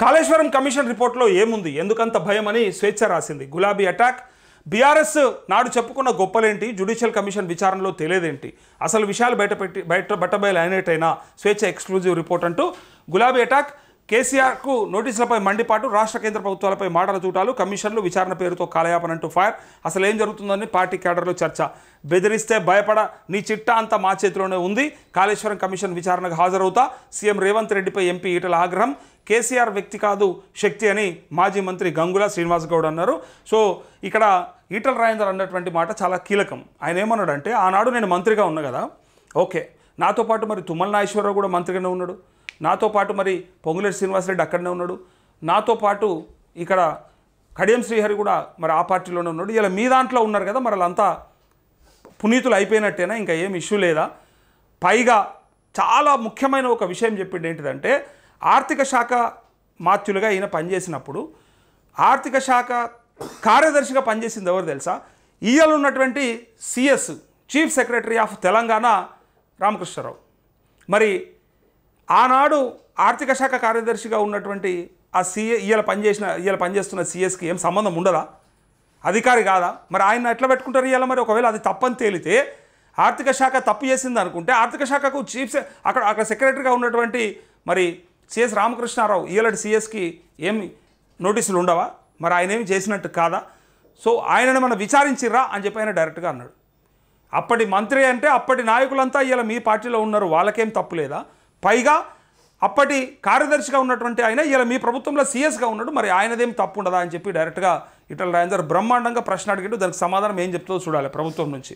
Kaleshwaram commission రిపోర్ట్లో ఏముంది, ఎందుకంత భయం అని స్వేచ్ఛ రాసింది. గులాబీ అటాక్. బీఆర్ఎస్ నాడు చెప్పుకున్న గొప్పలేంటి, జ్యుడిషియల్ కమిషన్ విచారణలో తెలియదేంటి, అసలు విషయాలు బట్టబయలు అయినట్టయినా స్వేచ్ఛ ఎక్స్క్లూజివ్ రిపోర్ట్ అంటూ గులాబీ అటాక్. కేసీఆర్కు నోటీసులపై మండిపాటు, రాష్ట్ర కేంద్ర ప్రభుత్వాలపై మాటల తూటాలు, కమిషన్లు విచారణ పేరుతో కాలయాపన అంటూ ఫైర్. అసలు ఏం జరుగుతుందని పార్టీ క్యాడర్లో చర్చ. బెదిరిస్తే భయపడ, నీ చిట్టా అంతా మా చేతిలోనే ఉంది, కాళేశ్వరం కమిషన్ విచారణకు హాజరవుతా, సీఎం రేవంత్ రెడ్డిపై ఎంపీ ఈటల ఆగ్రహం. కేసీఆర్ వ్యక్తి కాదు శక్తి అని మాజీ మంత్రి గంగుల శ్రీనివాస్ గౌడ్ అన్నారు. సో ఇక్కడ ఈటల రాజేందర్ అన్నటువంటి మాట చాలా కీలకం. ఆయన ఏమన్నాడంటే, ఆనాడు నేను మంత్రిగా ఉన్నా కదా, ఓకే, నాతో పాటు మరి తుమ్మల నాగేశ్వరరావు కూడా మంత్రిగానే ఉన్నాడు, నాతో పాటు మరి పొంగులేటి శ్రీనివాసరెడ్డి అక్కడనే ఉన్నాడు, నాతో పాటు ఇక్కడ కడియం శ్రీహరి కూడా మరి ఆ పార్టీలోనే ఉన్నాడు, ఇలా మీ దాంట్లో ఉన్నారు కదా, మరి వాళ్ళంతా పునీతులు అయిపోయినట్టేనా, ఇంకా ఏం ఇష్యూ లేదా. పైగా చాలా ముఖ్యమైన ఒక విషయం చెప్పింది ఏంటిదంటే, ఆర్థిక శాఖ మాత్యులుగా ఈయన పనిచేసినప్పుడు ఆర్థిక శాఖ కార్యదర్శిగా పనిచేసింది ఎవరు తెలుసా, ఈయన ఉన్నటువంటి CS chief secretary of Telangana Ramakrishna Rao. మరి ఆనాడు ఆర్థిక శాఖ కార్యదర్శిగా ఉన్నటువంటి ఆ ఈయన పనిచేస్తున్న సిఎస్కి ఏం సంబంధం ఉండదా, అధికారి కాదా, మరి ఆయన ఎట్లా పెట్టుకుంటారు ఇవాళ. మరి ఒకవేళ అది తప్పని తేలితే, ఆర్థిక శాఖ తప్పు చేసింది అనుకుంటే, ఆర్థిక శాఖకు చీఫ్ అక్కడ సెక్రటరీగా ఉన్నటువంటి మరి సిఎస్ రామకృష్ణారావు ఈయలటి సిఎస్కి ఏమి నోటీసులు ఉండవా, మరి ఆయన ఏమి చేసినట్టు కాదా. సో ఆయనను మనం విచారించిర్రా అని చెప్పి ఆయన డైరెక్ట్గా అన్నాడు. అప్పటి మంత్రి అంటే అప్పటి నాయకులంతా ఇలా మీ పార్టీలో ఉన్నారు, వాళ్ళకేం తప్పు లేదా. పైగా అప్పటి కార్యదర్శిగా ఉన్నటువంటి ఆయన ఇలా మీ ప్రభుత్వంలో సీఎస్గా ఉన్నాడు, మరి ఆయనదేం తప్పు ఉండదా అని చెప్పి డైరెక్ట్గా ఈటల రాజేందర్ బ్రహ్మాండంగా ప్రశ్న అడిగాడు. దానికి సమాధానం ఏం చెప్తుందో చూడాలి ప్రభుత్వం నుంచి.